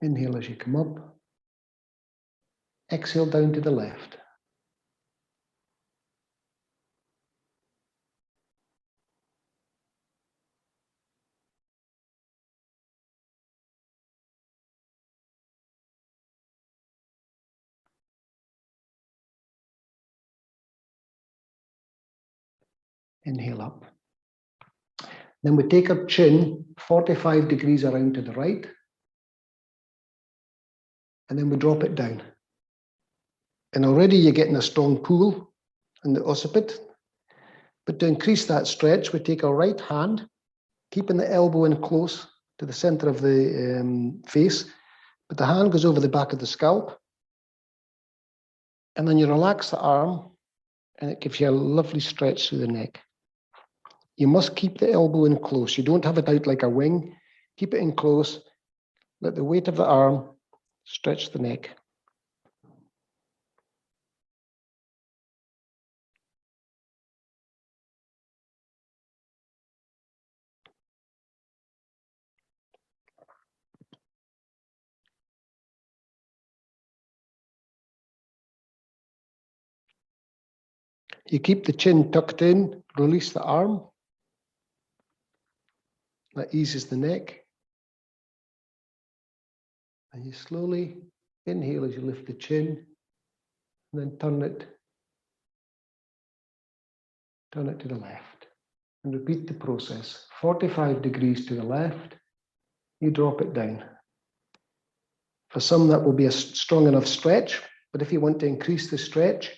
Inhale as you come up. Exhale down to the left. Inhale up. Then we take our chin 45 degrees around to the right. And then we drop it down. And already you're getting a strong pull in the occiput. But to increase that stretch, we take our right hand, keeping the elbow in close to the center of the face. But the hand goes over the back of the scalp. And then you relax the arm and it gives you a lovely stretch through the neck. You must keep the elbow in close. You don't have it out like a wing. Keep it in close. Let the weight of the arm stretch the neck. You keep the chin tucked in, release the arm. That eases the neck. And you slowly inhale as you lift the chin, and then turn it to the left. And repeat the process. 45 degrees to the left, you drop it down. For some, that will be a strong enough stretch, but if you want to increase the stretch,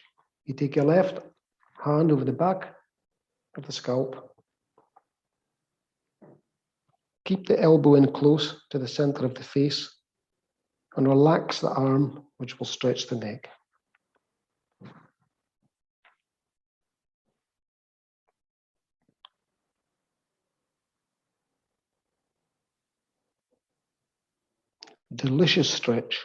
you take your left hand over the back of the scalp. Keep the elbow in close to the center of the face and relax the arm, which will stretch the neck. Delicious stretch.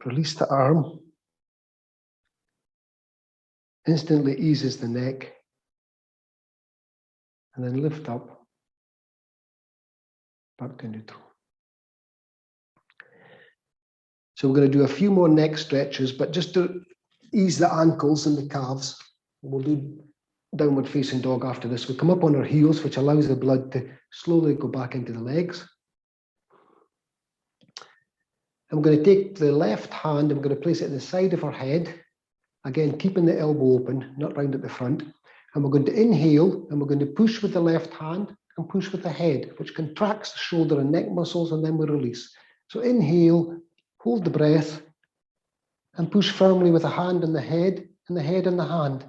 Release the arm. Instantly eases the neck. And then lift up. Back to neutral. So we're going to do a few more neck stretches, but just to ease the ankles and the calves, we'll do downward facing dog after this. We come up on our heels, which allows the blood to slowly go back into the legs. I'm going to take the left hand, I'm going to place it at the side of our head. Again, keeping the elbow open, not round at the front. And we're going to inhale, and we're going to push with the left hand and push with the head, which contracts the shoulder and neck muscles, and then we release. So inhale, hold the breath, and push firmly with the hand on the head and the head on the hand.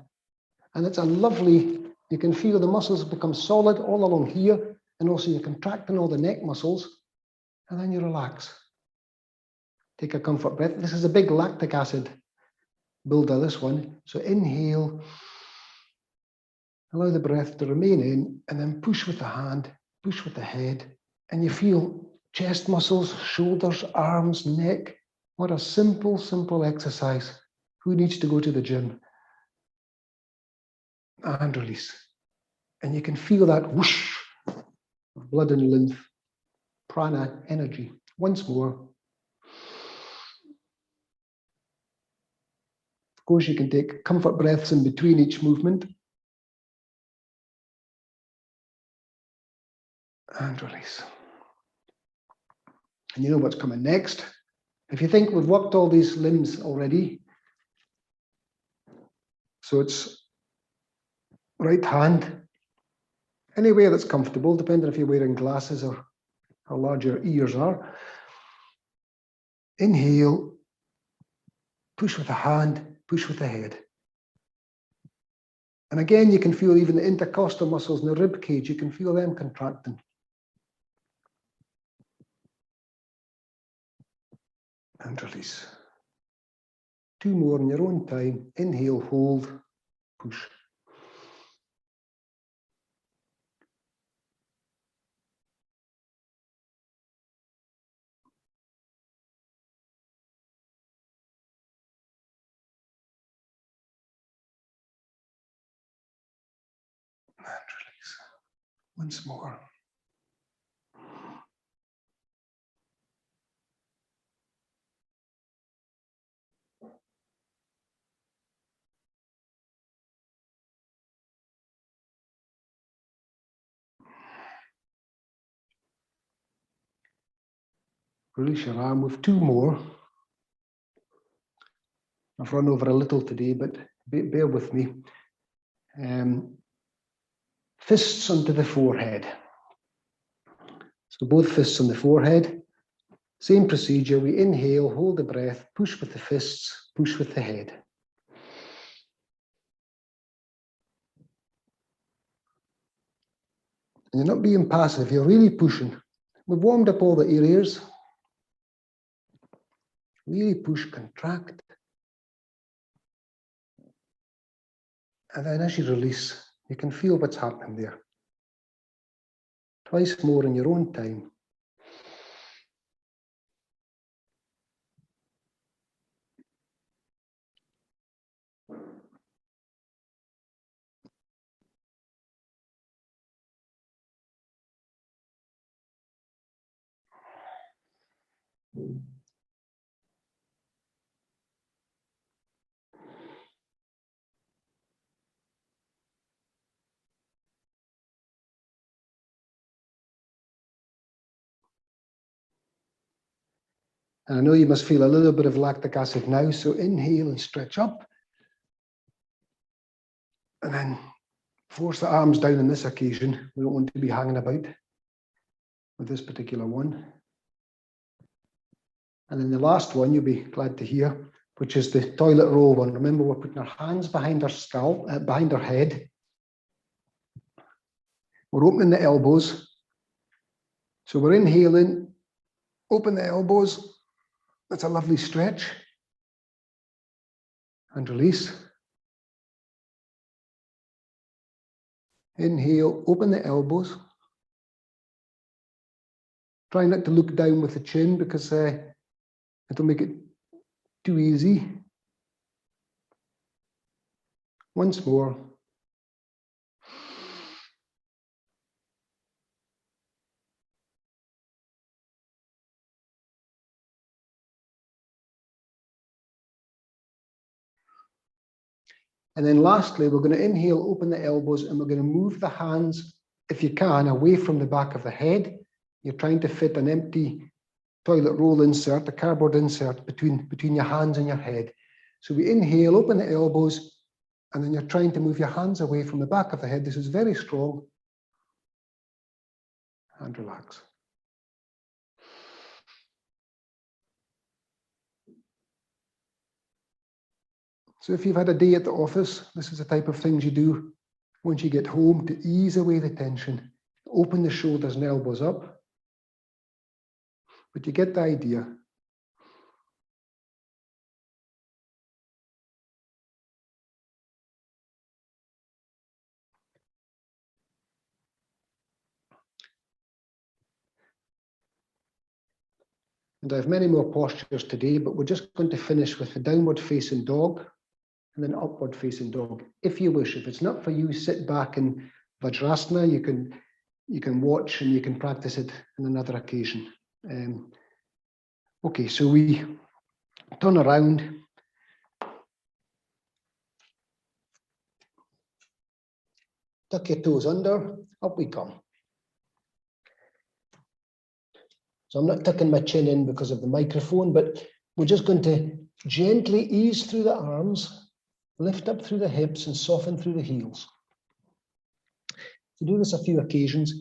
And it's a lovely, you can feel the muscles become solid all along here, and also you're contracting all the neck muscles, and then you relax. Take a comfort breath. This is a big lactic acid builder, this one. So inhale, allow the breath to remain in, and then push with the hand, push with the head, and you feel chest muscles, shoulders, arms, neck. What a simple, simple exercise. Who needs to go to the gym? And release. And you can feel that whoosh of blood and lymph, prana, energy. Once more. Of course, you can take comfort breaths in between each movement. And release. And you know what's coming next. If you think we've worked all these limbs already, so it's right hand, anywhere that's comfortable, depending if you're wearing glasses or how large your ears are. Inhale, push with the hand, push with the head. And again, you can feel even the intercostal muscles in the rib cage, you can feel them contracting. And release. Two more in your own time. Inhale, hold, push. And release. Once more. Release your arm with two more. I've run over a little today, but bear with me. Fists onto the forehead. So both fists on the forehead. Same procedure. We inhale, hold the breath, push with the fists, push with the head. And you're not being passive, you're really pushing. We've warmed up all the areas. Really push, contract. And then as you release, you can feel what's happening there. Twice more in your own time. And I know you must feel a little bit of lactic acid now, so inhale and stretch up. And then force the arms down on this occasion. We don't want to be hanging about with this particular one. And then the last one, you'll be glad to hear, which is the toilet roll one. Remember, we're putting our hands behind our skull, behind our head. We're opening the elbows. So we're inhaling, open the elbows. That's a lovely stretch. And release. Inhale, open the elbows. Try not to look down with the chin because it'll make it too easy. Once more. And then lastly, we're going to inhale, open the elbows, and we're going to move the hands, if you can, away from the back of the head. You're trying to fit an empty toilet roll insert, a cardboard insert between your hands and your head. So we inhale, open the elbows, and then you're trying to move your hands away from the back of the head. This is very strong. And relax. So if you've had a day at the office, this is the type of things you do once you get home to ease away the tension. Open the shoulders and elbows up. But you get the idea. And I have many more postures today, but we're just going to finish with the downward facing dog and then upward facing dog. If you wish, if it's not for you, sit back in Vajrasana. You can watch and you can practice it on another occasion. Okay, so we turn around. Tuck your toes under, up we come. So I'm not tucking my chin in because of the microphone, but we're just going to gently ease through the arms, lift up through the hips and soften through the heels. To do this a few occasions,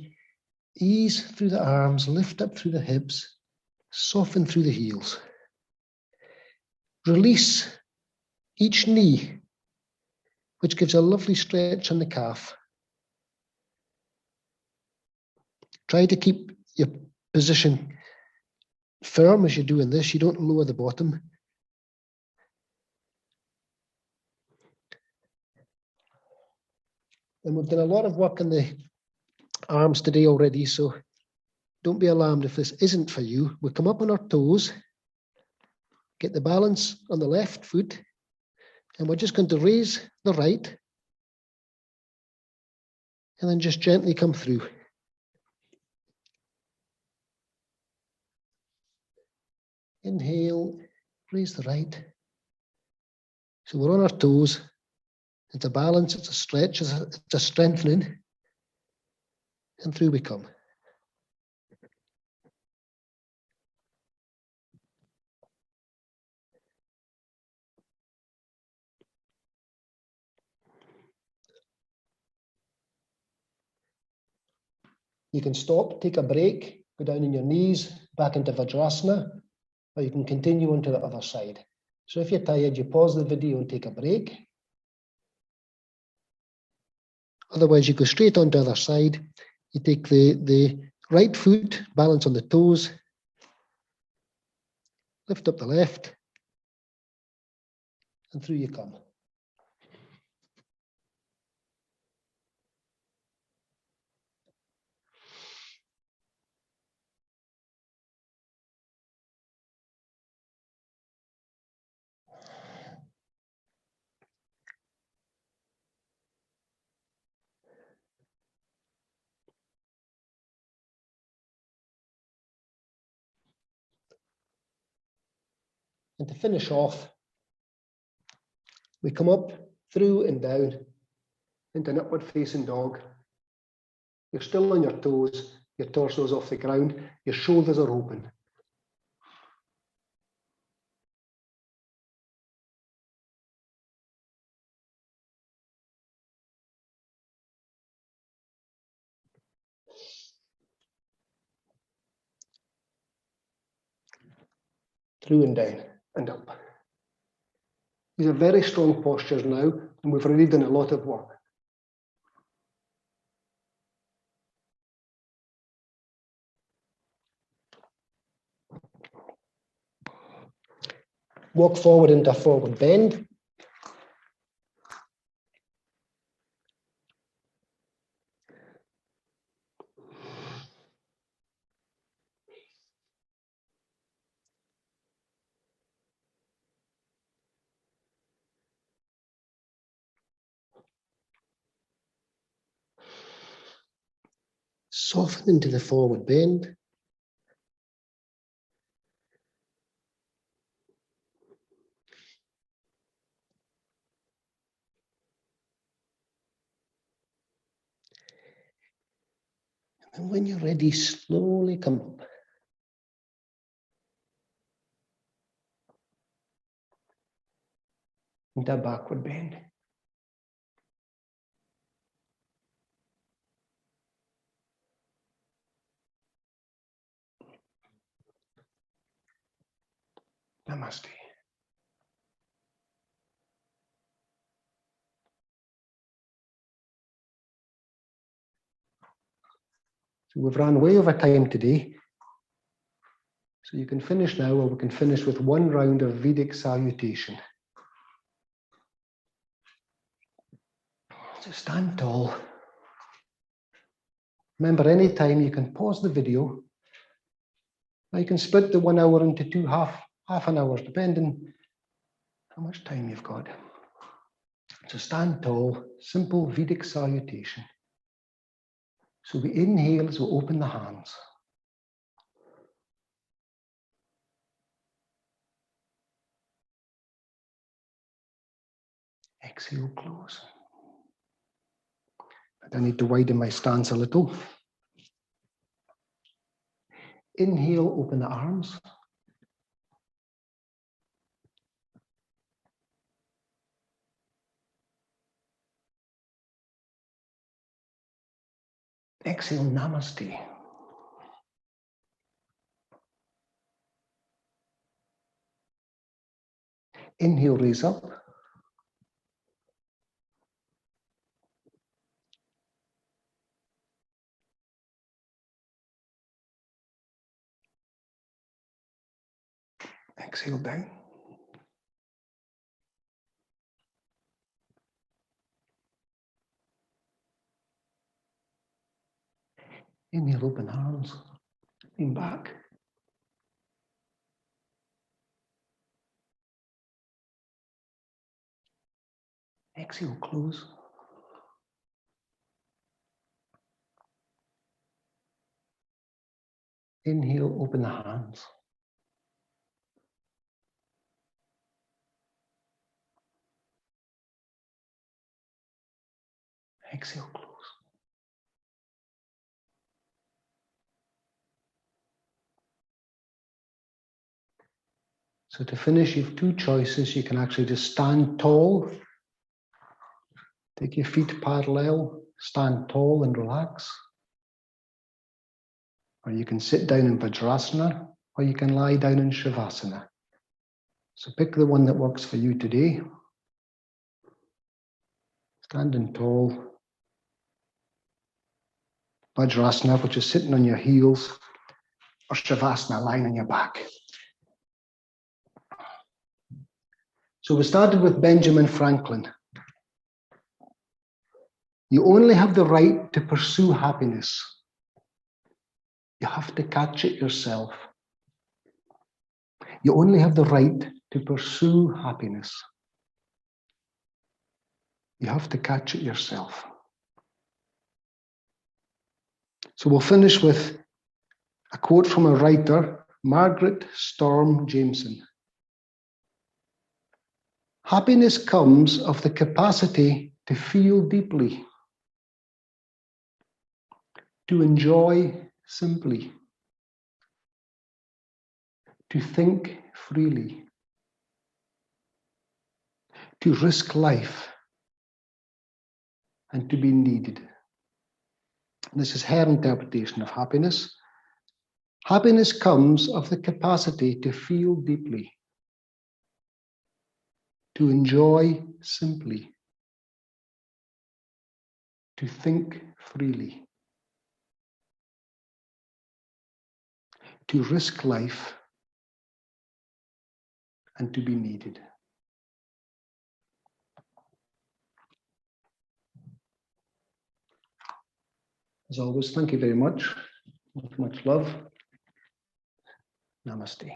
ease through the arms, lift up through the hips, soften through the heels. Release each knee, which gives a lovely stretch on the calf. Try to keep your position firm as you're doing this. You don't lower the bottom. And we've done a lot of work on the arms today already, so don't be alarmed if this isn't for you. We come up on our toes, get the balance on the left foot, and we're just going to raise the right, and then just gently come through. Inhale, raise the right. So we're on our toes. It's a balance, it's a stretch, it's a strengthening. And through we come. You can stop, take a break, go down on your knees, back into Vajrasana, or you can continue on to the other side. So if you're tired, you pause the video and take a break. Otherwise, you go straight on to the other side. You take the right foot, balance on the toes, lift up the left, and through you come. And to finish off, we come up, through and down into an upward facing dog. You're still on your toes, your torso is off the ground, your shoulders are open. Through and down and up. These are very strong postures now, and we've already done a lot of work. Walk forward into a forward bend. Soften into the forward bend. And when you're ready, slowly come up. Into a backward bend. Namaste. So we've run way over time today. So you can finish now, or we can finish with one round of Vedic salutation. So stand tall. Remember, anytime you can pause the video. Now you can split the 1 hour into two half an hour, depending how much time you've got. So stand tall, simple Vedic salutation. So we inhale as we open the hands. Exhale, close. I need to widen my stance a little. Inhale, open the arms. Exhale, namaste. Inhale, raise up. Exhale, down. Inhale, open arms. Lean back. Exhale, close. Inhale, open the hands. Exhale, close. So to finish, you have two choices. You can actually just stand tall. Take your feet parallel, stand tall and relax. Or you can sit down in Vajrasana, or you can lie down in Shavasana. So pick the one that works for you today. Standing tall. Vajrasana, which is sitting on your heels, or Shavasana, lying on your back. So we started with Benjamin Franklin. You only have the right to pursue happiness. You have to catch it yourself. You only have the right to pursue happiness. You have to catch it yourself. So we'll finish with a quote from a writer, Margaret Storm Jameson. Happiness comes of the capacity to feel deeply, to enjoy simply, to think freely, to risk life, and to be needed. This is her interpretation of happiness. Happiness comes of the capacity to feel deeply, to enjoy simply, to think freely, to risk life, and to be needed. As always, thank you very much. With much love. Namaste.